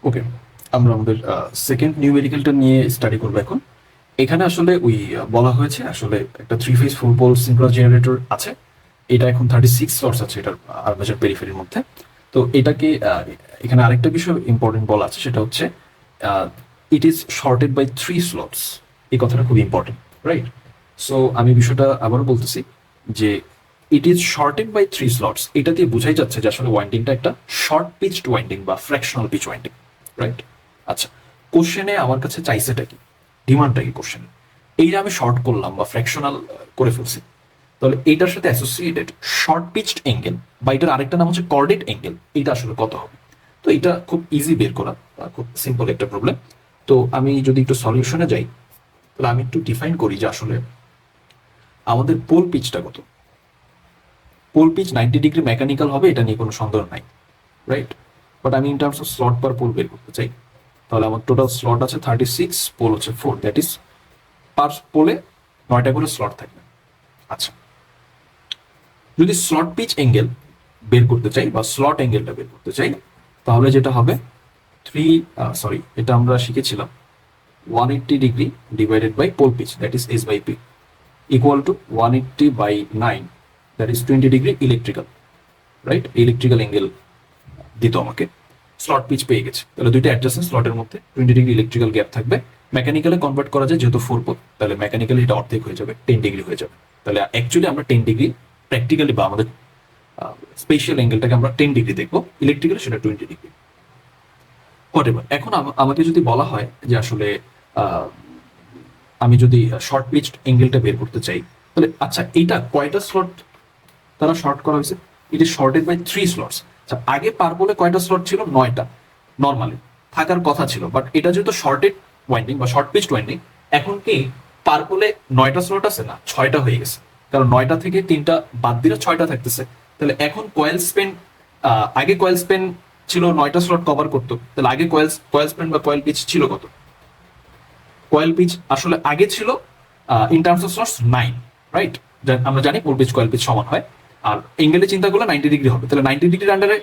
ওকে, আমরা আমাদের সেকেন্ড নিউমেরিক্যালটা নিয়ে স্টাডি করবো এখন। এখানে আসলে ওই বলা হয়েছে আসলে একটা 3 ফেজ 4 পোল সিঙ্ক্রোনাস জেনারেটর আছে। এটা এখন 36 স্লটস আছে এটার আর্মেচার পেরিফেরির মধ্যে। তো এটাকে এখানে আরেকটা বিষয় ইম্পর্টেন্ট বলা আছে, সেটা হচ্ছে it is shorted by 3 slots. এই কথাটা খুব ইম্পর্টেন্ট, রাইট? সো আমি বিষয়টা আবারও বলতেছি যে it is shorted by 3 slots, এটা দিয়ে বোঝাই যাচ্ছে যে আসলে ওয়াইন্ডিংটা একটা শর্ট পিচড ওয়াইন্ডিং বা ফ্র্যাকশনাল পিচ ওয়াইন্ডিং, রাইট? আচ্ছা, কোশ্চেনে আমার কাছে চাইছেটা কি, ডিমান্ডটা কি কোশ্চেনে? এইটা আমি শর্ট করলাম বা ফ্র্যাকশনাল করে ফেলছি, তাহলে এইটার সাথে অ্যাসোসিয়েটেড শর্ট পিচড অ্যাঙ্গেল বা এটার আরেকটা নাম হচ্ছে কর্ডেড অ্যাঙ্গেল, এটা আসলে কত হবে? তো এটা খুব ইজি বের করা, খুব সিম্পল একটা প্রবলেম। তো আমি যদি একটু সলিউশনে যাই, তাহলে আমি একটু ডিফাইন করি যে আসলে আমাদের পোল পিচটা কত। পোল পিচ 90 ডিগ্রি মেকানিক্যাল হবে, এটা নিয়ে কোনো সন্দেহ নাই, রাইট? বাট আমি in terms of slot per pole বের করতে চাই। তাহলে আমার টোটাল স্লট আছে 36, পোল হচ্ছে 4, দ্যাট ইজ পার পোলে 9টা করে স্লট থাকবে। আচ্ছা, যদি স্লট পিচ অ্যাঙ্গেল বের করতে চাই বা স্লট অ্যাঙ্গেলটা বের করতে চাই, তাহলে যেটা হবে এটা আমরা শিখেছিলাম 180 degree divided by pole pitch, that is S by P, equal to 180/9, that is 20 degree electrical, right? Electrical angle দিত আমাকে, স্লট পিচ পেয়ে গেছে। তাহলে দুইটা অ্যাডজাস্টেন্ট স্লটের মধ্যে 20 ডিগ্রি ইলেকট্রিক্যাল গ্যাপ থাকবে। মেকানিক্যালে কনভার্ট করা যায় যেহেতু 4 পোল, তাহলে মেকানিক্যালি এটা অর্ধেক হয়ে যাবে, 10 ডিগ্রি হয়ে যাবে। তাহলে অ্যাকচুয়ালি আমরা 10 ডিগ্রি প্র্যাকটিক্যালি বা আমাদের স্পেশাল অ্যাঙ্গেলটাকে আমরা 10 ডিগ্রি দেখবো, ইলেকট্রিক্যালি সেটা 20 ডিগ্রি। হোয়াটএভার। এখন আমাকে যদি বলা হয় যে আসলে আহ, আমি যদি শর্ট পিচড অ্যাঙ্গেলটা বের করতে চাই, তাহলে আচ্ছা এইটা কয়টা স্লট তারা শর্ট করা হয়েছে? It is shorted by 3 slots. আচ্ছা, আগে পার বলে কয়টা স্লট ছিল? 9টা নর্মালি থাকার কথা ছিল, বাট এটা যেহেতু শর্টেড ওয়াইন্ডিং বা শর্ট পিচড ওয়াইন্ডিং, এখন কি পার বলে 9টা স্লট আছে না 6টা হয়ে গেছে, কারণ 9টা থেকে 3টা বাদ দিলে 6টা থাকতেছে। তাহলে এখন কয়েল স্পেন, আগে কয়েল স্পেন ছিল 9টা স্লট কভার করতো, তাহলে আগে কয়েল স্পেন বা কয়েল পিচ ছিল কত? কয়েল পিচ আসলে আগে ছিল in terms of slots 9, right? আমরা জানি পোল পিচ কয়েল পিচ সমান হয়। আর এঙ্গেলে চিন্তা করলে 90 ডিগ্রি হবে, তাহলে 90 ডিগ্রির আন্ডারে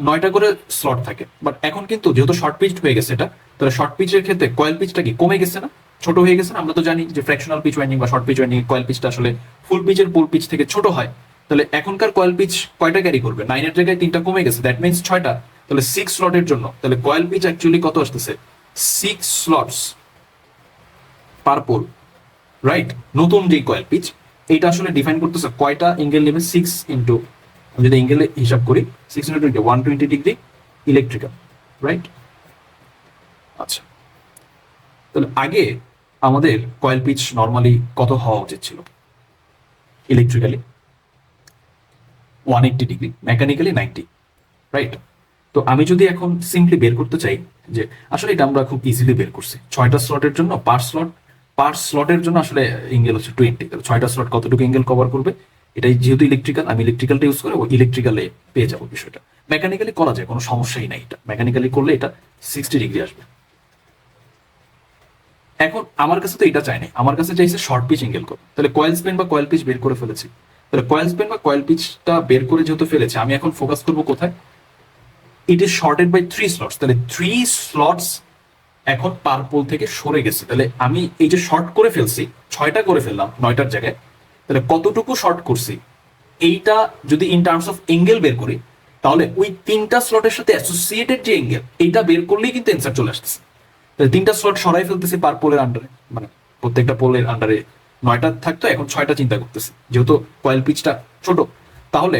9টা করে স্লট থাকে। বাট এখন কিন্তু যেহেতু শর্ট পিচ হয়ে গেছে এটা, তাহলে শর্ট পিচের ক্ষেত্রে কয়েল পিচটা কি কমে গেছে না, ছোট হয়ে গেছে না? আমরা তো জানি যে ফ্র্যাকশনাল পিচ ওয়াইন্ডিং বা শর্ট পিচ ওয়াইন্ডিং কয়েল পিচটা আসলে ফুল পিচের পোল পিচ থেকে ছোট হয়। তাহলে এখনকার কয়েল পিচ কয়টা ক্যারি করবে? 9-এর জায়গায় 3টা কমে গেছে, দ্যাট মিনস 6টা। তাহলে 6 স্লটের জন্য তাহলে কয়েল পিচ অ্যাকচুয়ালি কত আসতেছে? 6 স্লটস পার পোল, রাইট? নতুন যে কয়েল পিচ, এইটা আসলে ডিফাইন করতেছে কয়টা এঙ্গেল নেবে, 6 ইন্টু, যদি এঙ্গেলে হিসাব করি 6 ইন্টু 120 ডিগ্রি ইলেকট্রিক্যাল, রাইট? আচ্ছা, তাহলে আগে আমাদের কয়েল পিচ নর্মালি কত হওয়া উচিত ছিল? Electrically 180 degree, mechanically 90, right? তো আমি যদি এখন সিম্পলি বের করতে চাই যে আসলে এটা আমরা খুব ইজিলি বের করছি, 6টা স্লটের জন্য পার স্লটের জন্য আসলে এঙ্গেল হচ্ছে 20, তাহলে 6টা স্লট কতটুকু এঙ্গেল কভার করবে? এটাই যেহেতু ইলেকট্রিক্যাল, আমি ইলেকট্রিক্যালটা ইউজ করে ইলেকট্রিক্যালে পেয়ে যাবো বিষয়টা। মেকানিক্যালি করা যায়, কোনো সমস্যাই নাই, এটা মেকানিক্যালি করলে এটা 60 ডিগ্রি আসবে। এখন আমার কাছে তো এটা চাই নাই, আমার কাছে চাইছে শর্ট পিচ এঙ্গেল কত। তাহলে কয়েল স্পেন বা কয়েল পিচ বের করে ফেলেছি, তাহলে কয়েল স্পেন বা কয়েল পিচটা বের করে যেহেতু ফেলেছে, আমি এখন ফোকাস করবো কোথায়? It is shorted by 3 slots, তাহলে 3 স্লটস এখন পার পোল থেকে সরে গেছে। তাহলে আমি এই যে শর্ট করে ফেলছি, 6টা করে ফেললাম 9টার জায়গায়, তাহলে কতটুকু শর্ট করছি এইটা যদি ইন টার্মস অফ এঙ্গেল বের করি, তাহলে ওই 3টা স্লটের সাথে অ্যাসোসিয়েটেড যে এঙ্গেল, এইটা বের করলেই কিন্তু অ্যান্সার চলে আসতেছে। তাহলে 3টা স্লট সরাই ফেলতেছি পার পোলের আন্ডারে, মানে প্রত্যেকটা পোলের আন্ডারে 9টা থাকতো, এখন 6টা চিন্তা করতেছি যেহেতু কয়েল পিচটা ছোট। তাহলে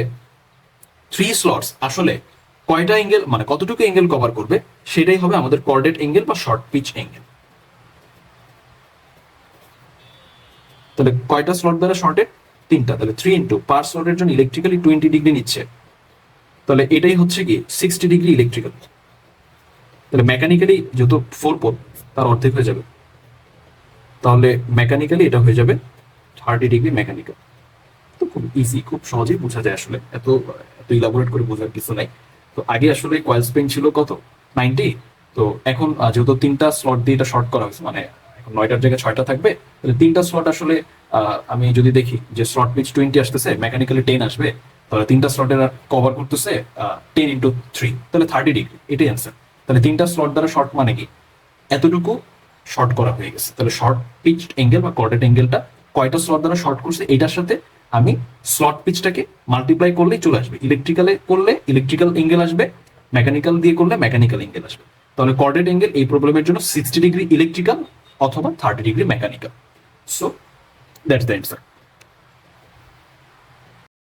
3 স্লটস আসলে কয়টা এঙ্গেল, মানে কতটুকু এঙ্গেল কভার করবে, সেটাই হবে আমাদের কর্ডেট এঙ্গেল বা শর্ট পিচ এঙ্গেল। তাহলে কয়টা স্লট দ্বারা শর্টেড? 3টা, তাহলে 3 ইন্টু পার স্লটের জন্য ইলেকট্রিক্যালি 20 ডিগ্রি নিচ্ছে, তাহলে এটাই হচ্ছে কি 60 ডিগ্রি ইলেকট্রিক্যাল। তাহলে মেকানিক্যালি যেহেতু 4 পোল, তার অর্ধেক হয়ে যাবে, তাহলে মেকানিক্যালি এটা হয়ে যাবে 30 ডিগ্রি মেকানিক্যাল। তো খুব ইজি, খুব সহজেই বোঝা যায় আসলে, এত এত ইলাবোরেট করে বোঝার কিছু নাই। তো আগে আসলে কয়েল স্পেন ছিল কত? 90। তো এখন যেহেতু 3টা স্লট দিয়ে এটা শর্ট করা হয়েছে, মানে এখন 9টার জায়গায় 6টা থাকবে, তাহলে 3টা স্লট আসলে আমি যদি দেখি যে স্লট পিচ 20 আসতেছে, মেকানিক্যালি 10 আসবে, তাহলে 3টা স্লটের কভার করতেছে 10 ইন্টু 3, তাহলে 30 ডিগ্রি, এটাই অ্যান্সার। তাহলে 3টা স্লট দ্বারা শর্ট মানে কি, এতটুকু শর্ট করা হয়ে গেছে। তাহলে শর্ট পিচড অ্যাঙ্গেল বা কর্ডেড অ্যাঙ্গেলটা কয়টা স্লট দ্বারা শর্ট করছে, এটার সাথে আমি স্লট পিচটাকে মাল্টিপ্লাই করলেই চলে আসবে। ইলেকট্রিক্যালে করলে ইলেকট্রিক্যাল অ্যাঙ্গেল আসবে, মেকানিক্যাল দিয়ে করলে মেকানিক্যাল অ্যাঙ্গেল আসবে। তাহলে কর্ডেড অ্যাঙ্গেল এই প্রবলেমের জন্য 60 ডিগ্রি ইলেকট্রিক্যাল অথবা 30 degree mechanical. So that's the answer.